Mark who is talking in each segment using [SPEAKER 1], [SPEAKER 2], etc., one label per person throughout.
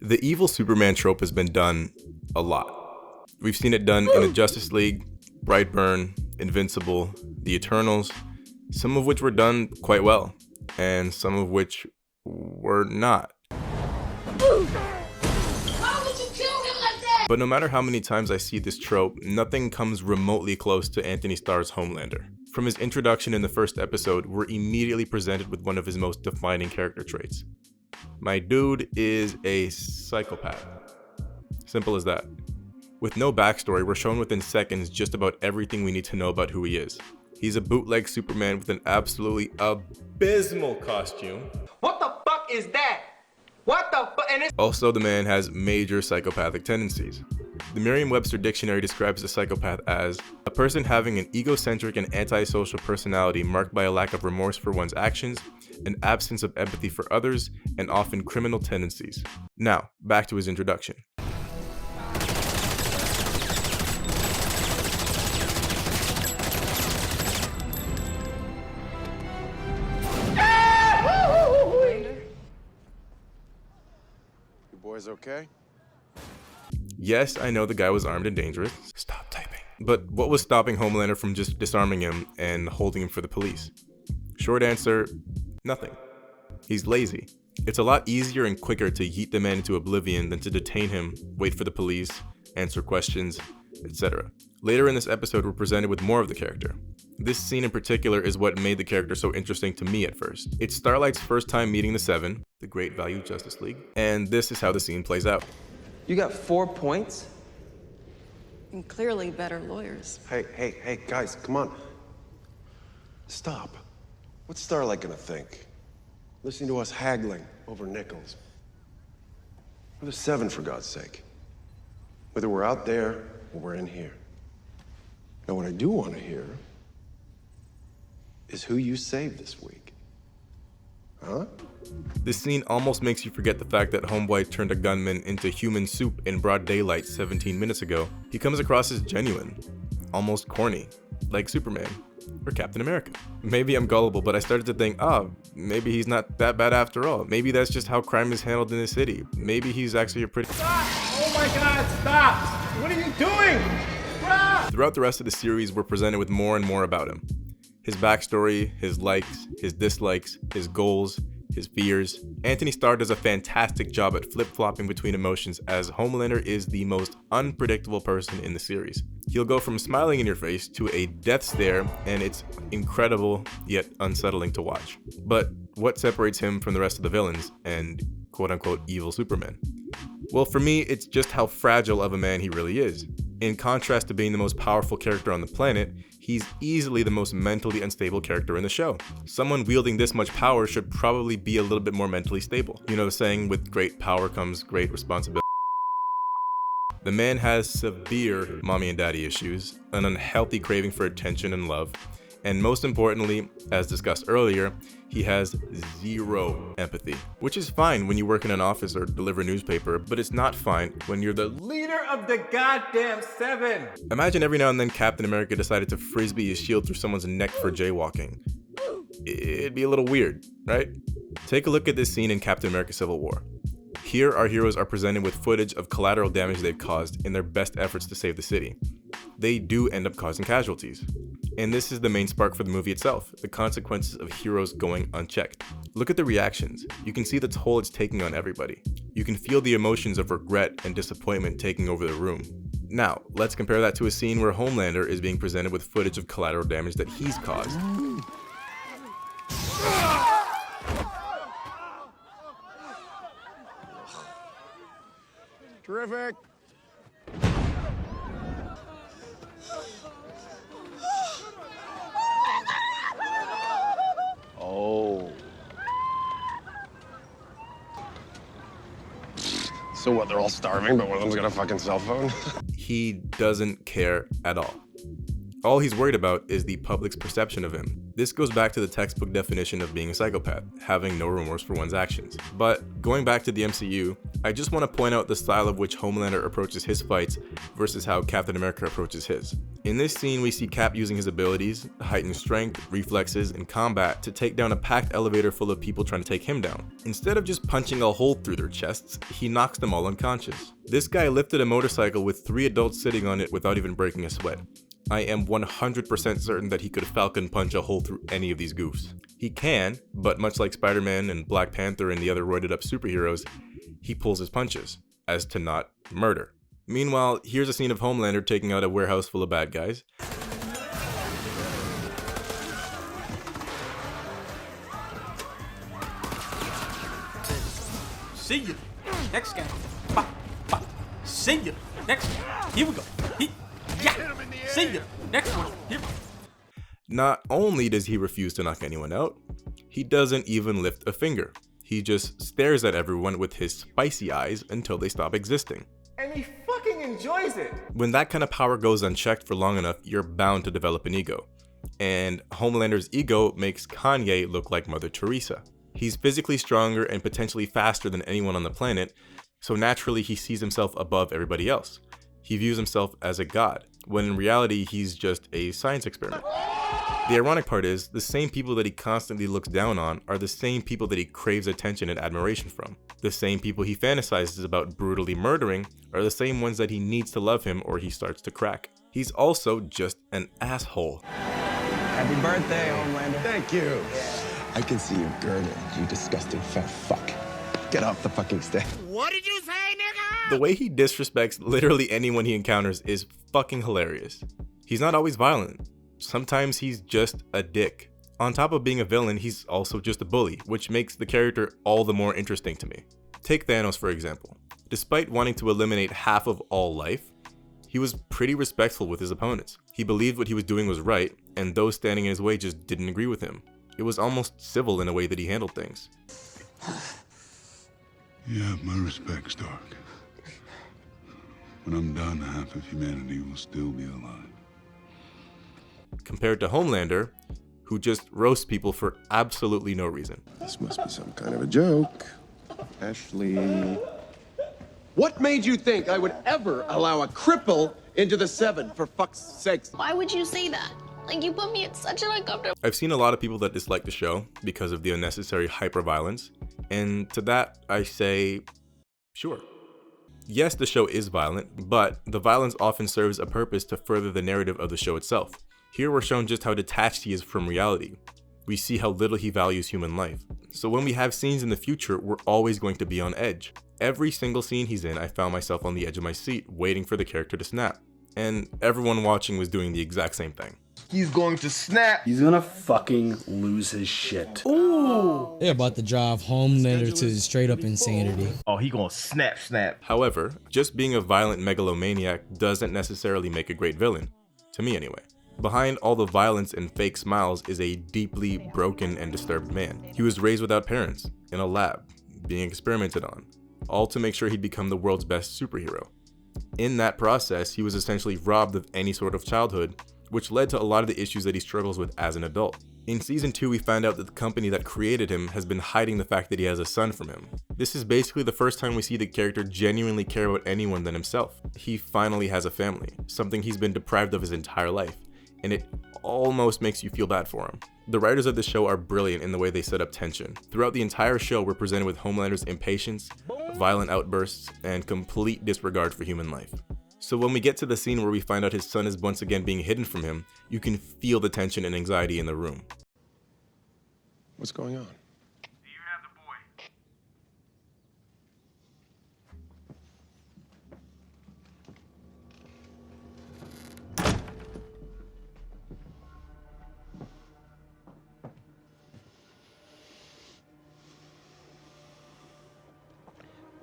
[SPEAKER 1] The evil Superman trope has been done a lot. We've seen it done in the Justice League, Brightburn, Invincible, The Eternals, some of which were done quite well, and some of which were not. But no matter how many times I see this trope, nothing comes remotely close to Anthony Starr's Homelander. From his introduction in the first episode, we're immediately presented with one of his most defining character traits. My dude is a psychopath. Simple as that. With no backstory, we're shown within seconds just about everything we need to know about who he is. He's a bootleg Superman with an absolutely abysmal costume.
[SPEAKER 2] What the fuck is that? What the fuck?
[SPEAKER 1] Also, the man has major psychopathic tendencies. The Merriam-Webster dictionary describes a psychopath as a person having an egocentric and antisocial personality marked by a lack of remorse for one's actions, an absence of empathy for others, and often criminal tendencies. Now, back to his introduction.
[SPEAKER 3] Boys okay?
[SPEAKER 1] Yes, I know the guy was armed and dangerous. Stop typing. But what was stopping Homelander from just disarming him and holding him for the police? Short answer, nothing. He's lazy. It's a lot easier and quicker to yeet the man into oblivion than to detain him, wait for the police, answer questions, etc. Later in this episode, we're presented with more of the character. This scene in particular is what made the character so interesting to me at first. It's Starlight's first time meeting the Seven, the Great Value Justice League, and this is how the scene plays out.
[SPEAKER 2] You got 4 points?
[SPEAKER 4] And clearly better lawyers.
[SPEAKER 3] Hey, guys, come on. Stop. What's Starlight gonna think? Listening to us haggling over nickels. We're the Seven, for God's sake. Whether we're out there or we're in here. Now, what I do want to hear is who you saved this week. Huh?
[SPEAKER 1] This scene almost makes you forget the fact that Homeboy turned a gunman into human soup in broad daylight 17 minutes ago. He comes across as genuine, almost corny, like Superman or Captain America. Maybe I'm gullible, but I started to think, maybe he's not that bad after all. Maybe that's just how crime is handled in this city. Maybe he's actually a pretty—
[SPEAKER 5] Stop! Oh my God, stop! What are you doing? Stop!
[SPEAKER 1] Throughout the rest of the series, we're presented with more and more about him. His backstory, his likes, his dislikes, his goals, his fears. Anthony Starr does a fantastic job at flip-flopping between emotions, as Homelander is the most unpredictable person in the series. He'll go from smiling in your face to a death stare, and it's incredible yet unsettling to watch. But what separates him from the rest of the villains and quote-unquote evil Superman? Well, for me, it's just how fragile of a man he really is. In contrast to being the most powerful character on the planet, he's easily the most mentally unstable character in the show. Someone wielding this much power should probably be a little bit more mentally stable. You know the saying, with great power comes great responsibility. The man has severe mommy and daddy issues, an unhealthy craving for attention and love, and most importantly, as discussed earlier, he has zero empathy. Which is fine when you work in an office or deliver a newspaper, but it's not fine when you're the
[SPEAKER 5] Leader of the goddamn Seven!
[SPEAKER 1] Imagine every now and then Captain America decided to frisbee his shield through someone's neck for jaywalking. It'd be a little weird, right? Take a look at this scene in Captain America Civil War. Here, our heroes are presented with footage of collateral damage they've caused in their best efforts to save the city. They do end up causing casualties. And this is the main spark for the movie itself, the consequences of heroes going unchecked. Look at the reactions. You can see the toll it's taking on everybody. You can feel the emotions of regret and disappointment taking over the room. Now, let's compare that to a scene where Homelander is being presented with footage of collateral damage that he's caused.
[SPEAKER 3] Terrific. Oh. So what, they're all starving, but one of them's got a fucking cell phone?
[SPEAKER 1] He doesn't care at all. All he's worried about is the public's perception of him. This goes back to the textbook definition of being a psychopath, having no remorse for one's actions. But going back to the MCU, I just want to point out the style of which Homelander approaches his fights versus how Captain America approaches his. In this scene, we see Cap using his abilities, heightened strength, reflexes, and combat to take down a packed elevator full of people trying to take him down. Instead of just punching a hole through their chests, he knocks them all unconscious. This guy lifted a motorcycle with 3 adults sitting on it without even breaking a sweat. I am 100% certain that he could Falcon punch a hole through any of these goofs. He can, but much like Spider-Man and Black Panther and the other roided up superheroes, he pulls his punches, as to not murder. Meanwhile, here's a scene of Homelander taking out a warehouse full of bad guys.
[SPEAKER 6] See you. Next guy. Bop, bop. See you. Next guy. Here we go. Yeah. See you. Next one. Here we go.
[SPEAKER 1] Not only does he refuse to knock anyone out, he doesn't even lift a finger. He just stares at everyone with his spicy eyes until they stop existing.
[SPEAKER 5] And he fucking enjoys it.
[SPEAKER 1] When that kind of power goes unchecked for long enough, you're bound to develop an ego. And Homelander's ego makes Kanye look like Mother Teresa. He's physically stronger and potentially faster than anyone on the planet, so naturally he sees himself above everybody else. He views himself as a god, when in reality he's just a science experiment. The ironic part is, the same people that he constantly looks down on are the same people that he craves attention and admiration from. The same people he fantasizes about brutally murdering are the same ones that he needs to love him or he starts to crack. He's also just an asshole.
[SPEAKER 2] Happy birthday, Homelander.
[SPEAKER 3] Thank you.
[SPEAKER 7] I can see your girdle, you disgusting fat fuck. Get off the fucking stage.
[SPEAKER 1] The way he disrespects literally anyone he encounters is fucking hilarious. He's not always violent. Sometimes he's just a dick. On top of being a villain, he's also just a bully, which makes the character all the more interesting to me. Take Thanos for example. Despite wanting to eliminate half of all life, he was pretty respectful with his opponents. He believed what he was doing was right, and those standing in his way just didn't agree with him. It was almost civil in a way that he handled things.
[SPEAKER 8] You have my respect, Stark. When I'm done, half of humanity will still be alive.
[SPEAKER 1] Compared to Homelander, who just roasts people for absolutely no reason.
[SPEAKER 3] This must be some kind of a joke. Ashley. What made you think I would ever allow a cripple into the 7, for fuck's sakes?
[SPEAKER 9] Why would you say that? Like, you put me in such an uncomfortable...
[SPEAKER 1] I've seen a lot of people that dislike the show because of the unnecessary hyper-violence, and to that I say, sure. Yes, the show is violent, but the violence often serves a purpose to further the narrative of the show itself. Here we're shown just how detached he is from reality. We see how little he values human life. So when we have scenes in the future, we're always going to be on edge. Every single scene he's in, I found myself on the edge of my seat, waiting for the character to snap. And everyone watching was doing the exact same thing.
[SPEAKER 5] He's going to snap.
[SPEAKER 10] He's gonna fucking lose his shit.
[SPEAKER 5] Ooh.
[SPEAKER 11] They're about to drive Homelander to straight up insanity.
[SPEAKER 5] Oh, he gonna snap.
[SPEAKER 1] However, just being a violent megalomaniac doesn't necessarily make a great villain. To me anyway. Behind all the violence and fake smiles is a deeply broken and disturbed man. He was raised without parents, in a lab, being experimented on, all to make sure he'd become the world's best superhero. In that process, he was essentially robbed of any sort of childhood, which led to a lot of the issues that he struggles with as an adult. In season 2, we find out that the company that created him has been hiding the fact that he has a son from him. This is basically the first time we see the character genuinely care about anyone than himself. He finally has a family, something he's been deprived of his entire life, and it almost makes you feel bad for him. The writers of the show are brilliant in the way they set up tension. Throughout the entire show, we're presented with Homelander's impatience, violent outbursts, and complete disregard for human life. So when we get to the scene where we find out his son is once again being hidden from him, you can feel the tension and anxiety in the room.
[SPEAKER 3] What's going on?
[SPEAKER 5] Do you have the boy?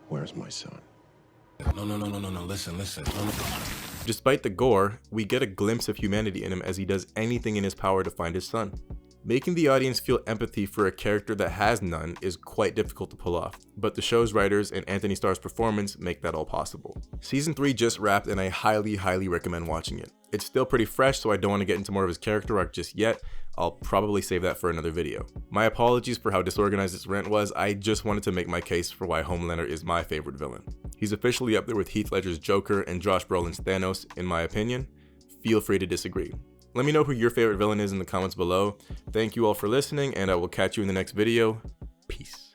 [SPEAKER 3] Where's my son?
[SPEAKER 7] No, listen. No.
[SPEAKER 1] Despite the gore, we get a glimpse of humanity in him as he does anything in his power to find his son. Making the audience feel empathy for a character that has none is quite difficult to pull off, but the show's writers and Anthony Starr's performance make that all possible. Season 3 just wrapped and I highly recommend watching it. It's still pretty fresh, so I don't want to get into more of his character arc just yet. I'll probably save that for another video. My apologies for how disorganized this rant was. I just wanted to make my case for why Homelander is my favorite villain. He's officially up there with Heath Ledger's Joker and Josh Brolin's Thanos, in my opinion. Feel free to disagree. Let me know who your favorite villain is in the comments below. Thank you all for listening, and I will catch you in the next video. Peace.